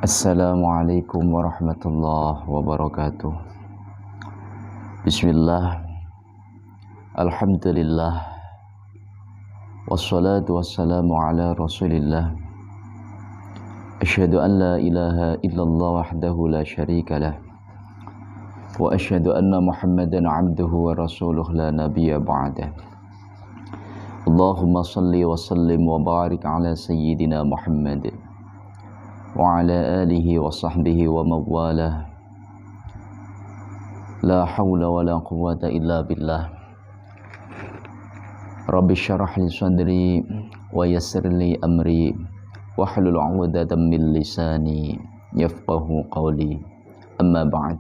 Assalamualaikum warahmatullahi wabarakatuh. Bismillah, alhamdulillah, wassalatu wassalamu ala rasulillah. Asyhadu an la ilaha illallah wahdahu la syarika lah, wa asyhadu anna muhammadan abduhu wa rasuluh la nabiyya ba'dah. Allahumma salli wa sallim wa barik ala sayyidina Muhammad wa ala alihi wa sahbihi wa mawalah. La hawla wa la quwwata illa billah. Rabbi syarah li sadri wa yassir li amri wahlul 'uqdatam min lisani yafqahu qawli. Amma ba'd.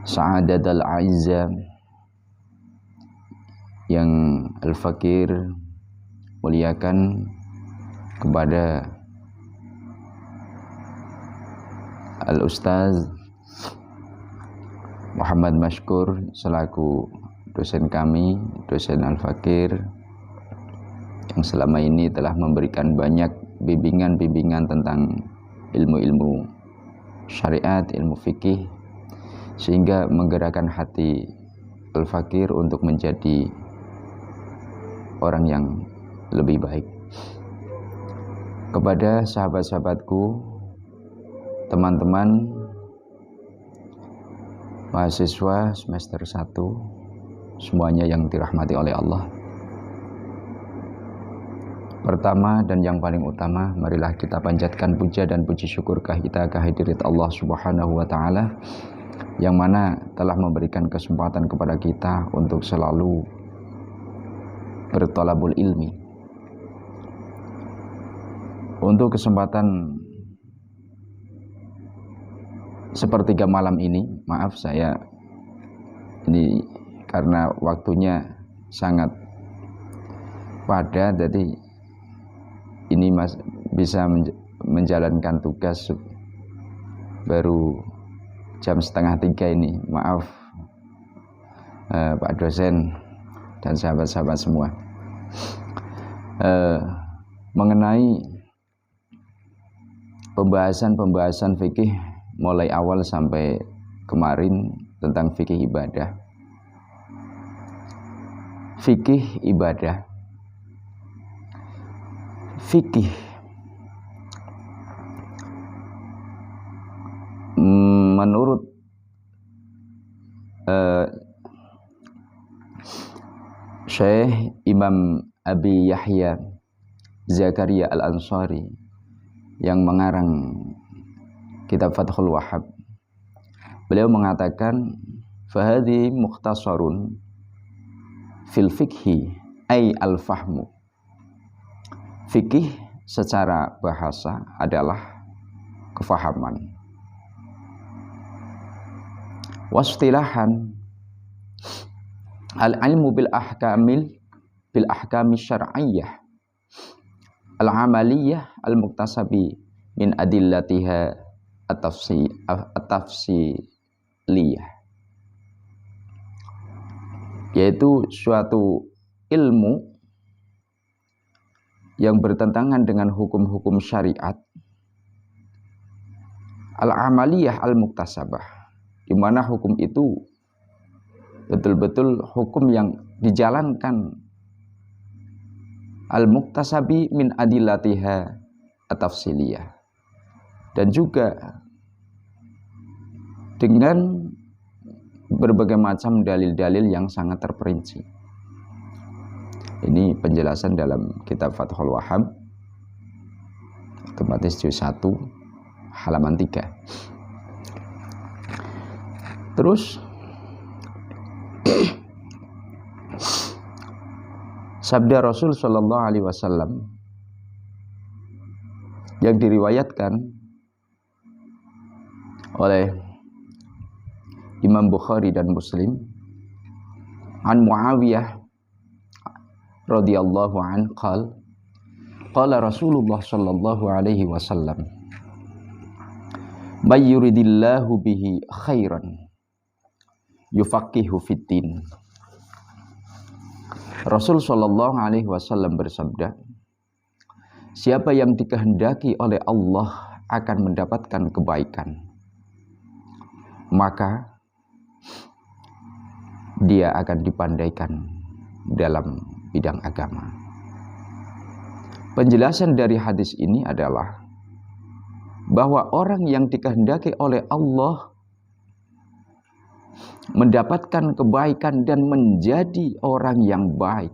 Sa'adatul a'izza yang Al-Fakir muliakan kepada Al-Ustaz Muhammad Mashkur selaku dosen kami, dosen Al-Fakir, yang selama ini telah memberikan banyak bimbingan-bimbingan tentang ilmu-ilmu syariat, ilmu fikih, sehingga menggerakkan hati Al-Fakir untuk menjadi orang yang lebih baik. Kepada sahabat-sahabatku, teman-teman mahasiswa semester 1, semuanya yang dirahmati oleh Allah. Pertama dan yang paling utama, marilah kita panjatkan puja dan puji syukur kita kehadirat Allah Subhanahu wa taala, yang mana telah memberikan kesempatan kepada kita untuk selalu bertolabul ilmi. Untuk kesempatan sepertiga malam ini, maaf saya ini karena waktunya sangat padat, jadi ini bisa menjalankan tugas baru jam 2:30 ini. Maaf Pak dosen dan sahabat-sahabat semua. Mengenai pembahasan fikih mulai awal sampai kemarin tentang fikih ibadah. Fikih ibadah. Fikih menurut Syekh Imam Abi Yahya Zakaria Al-Ansari yang mengarang kitab Fathul Wahhab, beliau mengatakan fahadhi mukhtasarun fil fikhi ay al-fahmu. Fikih secara bahasa adalah kefahaman. Wastilahan al-ilmu bil ahkami syar'iyyah al-amaliyah al-muktasabi min adillatiha at-tafsiliyah, yaitu suatu ilmu yang bertentangan dengan hukum-hukum syariat al-amaliyah al-muktasabah, di mana hukum itu betul-betul hukum yang dijalankan, al-muktasabi min adillatiha at-tafsiliyah, dan juga dengan berbagai macam dalil-dalil yang sangat terperinci. Ini penjelasan dalam kitab Fathul Wahhab, otomatis juz 1 halaman 3. Terus sabda Rasul Shallallahu Alaihi Wasallam yang diriwayatkan oleh Imam Bukhari dan Muslim, an Muawiyah radhiyallahu an qala Rasulullah sallallahu alaihi wasallam, may yuridillahu bihi khairan yufaqihu fiddin. Rasul sallallahu alaihi wasallam bersabda, siapa yang dikehendaki oleh Allah akan mendapatkan kebaikan, maka dia akan dipandaikan dalam bidang agama. Penjelasan dari hadis ini adalah bahwa orang yang dikehendaki oleh Allah mendapatkan kebaikan dan menjadi orang yang baik,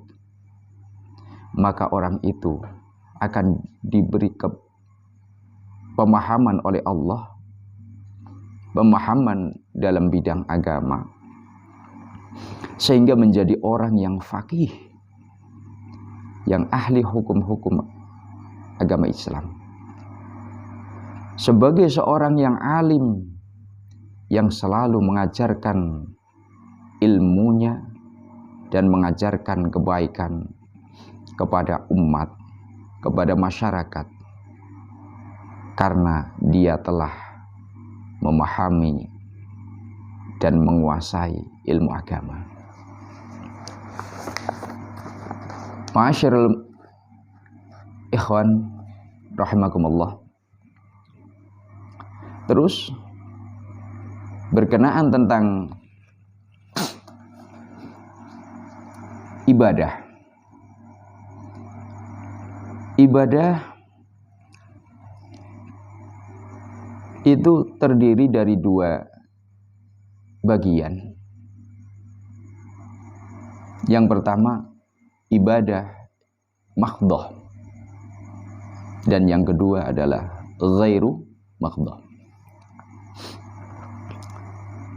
maka orang itu akan diberi pemahaman oleh Allah, pemahaman dalam bidang agama, sehingga menjadi orang yang faqih, yang ahli hukum-hukum agama Islam. Sebagai seorang yang alim, yang selalu mengajarkan ilmunya dan mengajarkan kebaikan kepada umat, kepada masyarakat, karena dia telah memahami dan menguasai ilmu agama. Ma'asyiral ikhwan rahimakumullah. Terus berkenaan tentang ibadah. Ibadah itu terdiri dari dua bagian. Yang pertama ibadah mahdhah, dan yang kedua adalah ghairu mahdhah.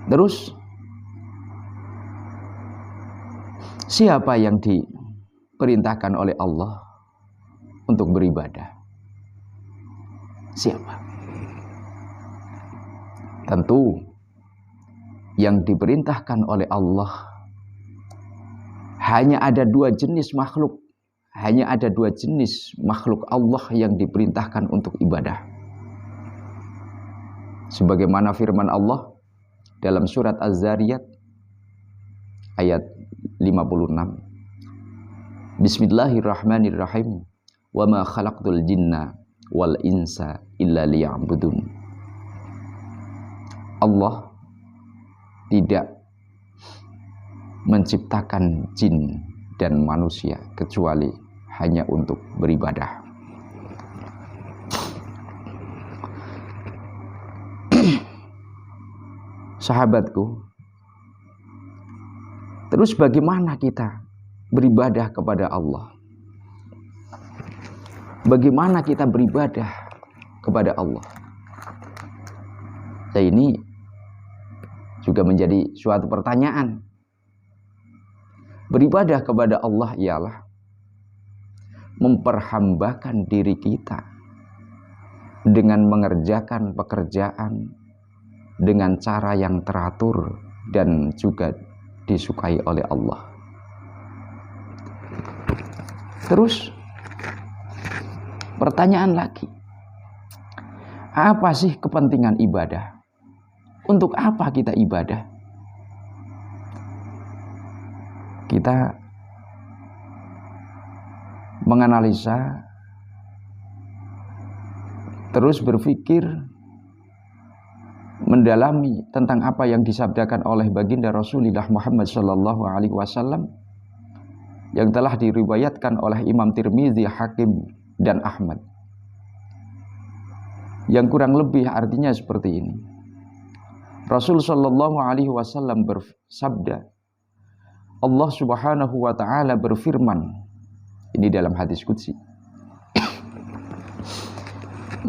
Terus siapa yang diperintahkan oleh Allah untuk beribadah? Siapa? Tentu yang diperintahkan oleh Allah hanya ada dua jenis makhluk. Hanya ada dua jenis makhluk Allah yang diperintahkan untuk ibadah. Sebagaimana firman Allah dalam surat Az-Zariyat ayat 56. Bismillahirrahmanirrahim. Wa ma khalaqtul jinna wal insa illa liya'budun. Allah tidak menciptakan jin dan manusia kecuali hanya untuk beribadah. Sahabatku, terus bagaimana kita beribadah kepada Allah? Bagaimana kita beribadah kepada Allah? Nah, ini juga menjadi suatu pertanyaan. Beribadah kepada Allah ialah memperhambakan diri kita dengan mengerjakan pekerjaan dengan cara yang teratur dan juga disukai oleh Allah. Terus pertanyaan lagi, apa sih kepentingan ibadah? Untuk apa kita ibadah? Kita menganalisa, terus berpikir, mendalami tentang apa yang disabdakan oleh baginda Rasulullah Muhammad SAW yang telah diriwayatkan oleh Imam Tirmidzi, Hakim, dan Ahmad. Yang kurang lebih artinya seperti ini. Rasul SAW bersabda, Allah Subhanahu wa Ta'ala berfirman, ini dalam hadis qudsi,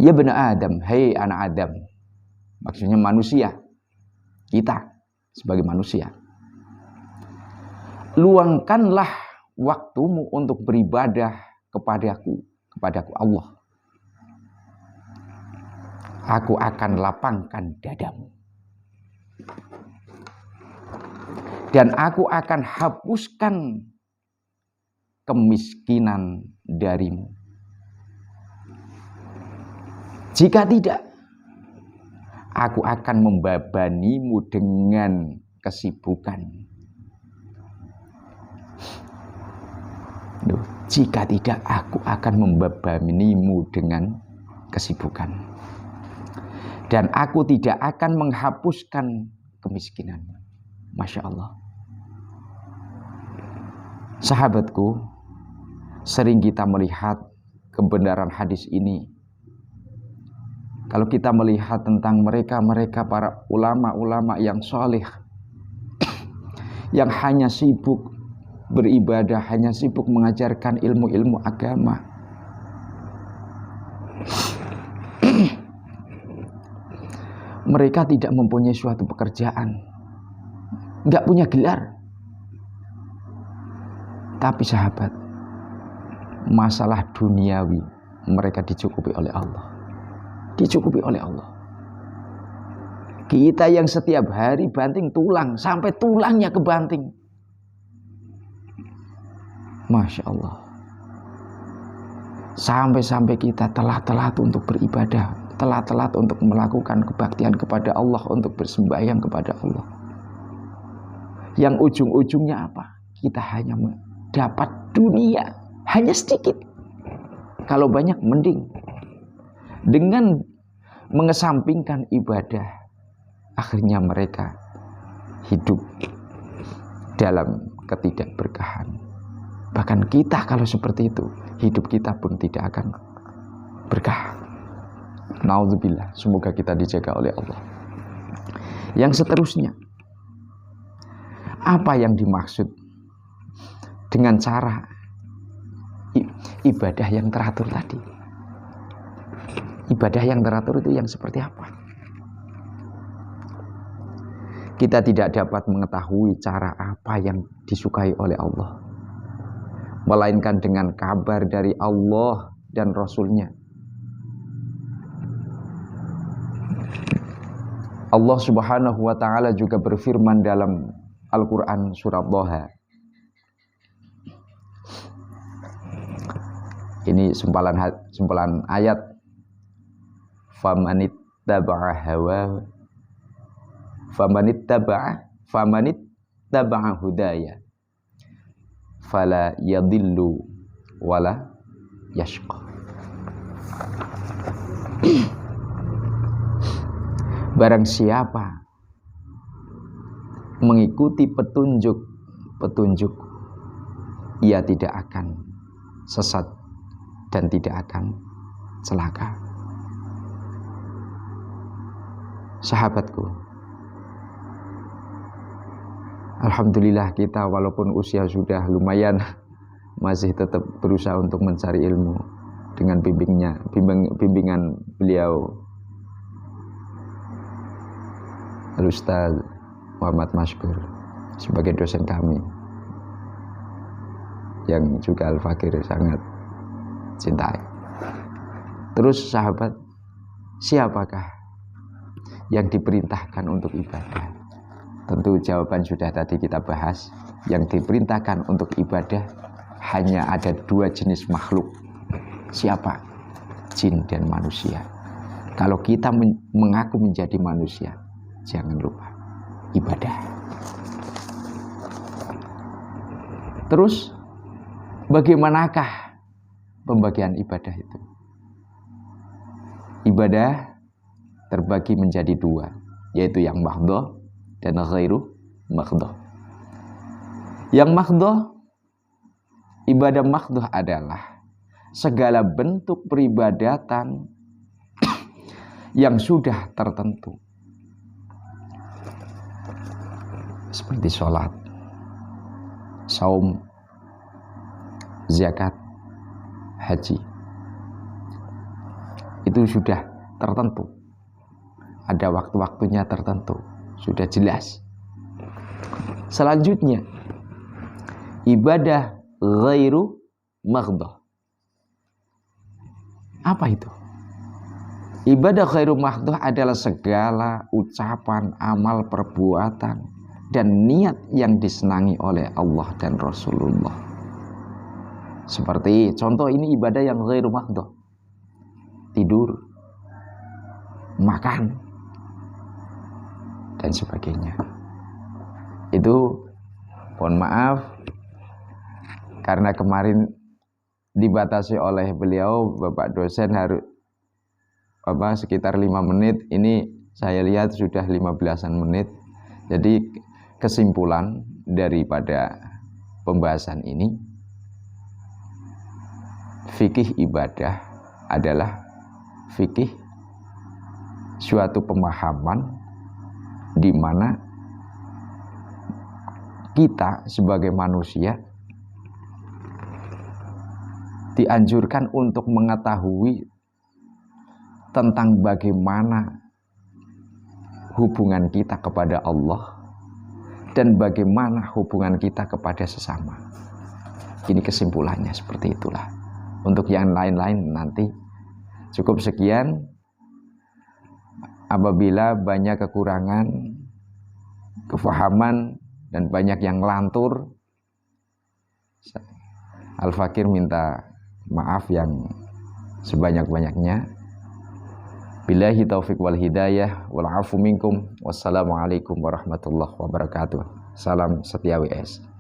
ya bani Adam, hei anak Adam, maksudnya manusia, kita sebagai manusia, luangkanlah waktumu untuk beribadah kepadaku Allah. Aku akan lapangkan dadamu, dan aku akan hapuskan kemiskinan darimu. Jika tidak, aku akan membebanimu dengan kesibukan. Jika tidak, aku akan membebanimu dengan kesibukan. Dan aku tidak akan menghapuskan kemiskinan. Masya Allah. Sahabatku, sering kita melihat kebenaran hadis ini. Kalau kita melihat tentang mereka para ulama-ulama yang soleh, yang hanya sibuk beribadah, hanya sibuk mengajarkan ilmu-ilmu agama. Mereka tidak mempunyai suatu pekerjaan, nggak punya gelar. Tapi sahabat, masalah duniawi mereka dicukupi oleh Allah. Dicukupi oleh Allah. Kita yang setiap hari banting tulang, sampai tulangnya kebanting. Masya Allah. Sampai-sampai kita telat-telat untuk beribadah, telat-telat untuk melakukan kebaktian kepada Allah, untuk bersembahyang kepada Allah. Yang ujung-ujungnya apa? Kita hanya dapat dunia, hanya sedikit. Kalau banyak mending. Dengan mengesampingkan ibadah, akhirnya mereka hidup dalam ketidakberkahan. Bahkan kita kalau seperti itu, hidup kita pun tidak akan berkah. Naudzubillah, semoga kita dijaga oleh Allah. Yang seterusnya, apa yang dimaksud dengan cara ibadah yang teratur tadi? Ibadah yang teratur itu yang seperti apa? Kita tidak dapat mengetahui cara apa yang disukai oleh Allah, melainkan dengan kabar dari Allah dan Rasul-Nya. Allah Subhanahu wa ta'ala juga berfirman dalam Al-Quran surat Dhaha. Ini sempalan ayat. Famanittaba'a hudaya fala yadillu wala yashqa. Barang siapa mengikuti petunjuk, ia tidak akan sesat dan tidak akan celaka. Sahabatku, alhamdulillah kita walaupun usia sudah lumayan, masih tetap berusaha untuk mencari ilmu dengan bimbingan beliau Al-Ustaz Muhammad Mashkur sebagai dosen kami, yang juga Al-Fakir sangat cintai. Terus sahabat, siapakah yang diperintahkan untuk ibadah? Tentu jawaban sudah tadi kita bahas. Yang diperintahkan untuk ibadah hanya ada dua jenis makhluk. Siapa? Jin dan manusia. Kalau kita mengaku menjadi manusia, jangan lupa ibadah. Terus bagaimanakah pembagian ibadah itu? Ibadah terbagi menjadi dua, yaitu yang mahdhah dan ghairu mahdhah. Yang mahdhah, ibadah mahdhah adalah segala bentuk peribadatan yang sudah tertentu, seperti sholat, saum, zakat, haji. Itu sudah tertentu, ada waktu-waktunya tertentu, sudah jelas. Selanjutnya, ibadah ghairu mahdhah. Apa itu? Ibadah ghairu mahdhah adalah segala ucapan, amal, perbuatan, dan niat yang disenangi oleh Allah dan Rasulullah. Seperti contoh ini ibadah yang ghairu mahdhah. Tidur, makan, dan sebagainya. Itu mohon maaf karena kemarin dibatasi oleh beliau Bapak dosen harus sekitar 5 menit. Ini saya lihat sudah 15-an menit. Jadi kesimpulan daripada pembahasan ini, fikih ibadah adalah fikih suatu pemahaman di mana kita sebagai manusia dianjurkan untuk mengetahui tentang bagaimana hubungan kita kepada Allah dan bagaimana hubungan kita kepada sesama. Ini kesimpulannya seperti itulah. Untuk yang lain-lain nanti cukup sekian. Apabila banyak kekurangan, kefahaman dan banyak yang lantur, Al-Fakir minta maaf yang sebanyak-banyaknya. Billahi taufiq wal hidayah wal afu minkum. Wassalamualaikum warahmatullahi wabarakatuh. Salam setia WS.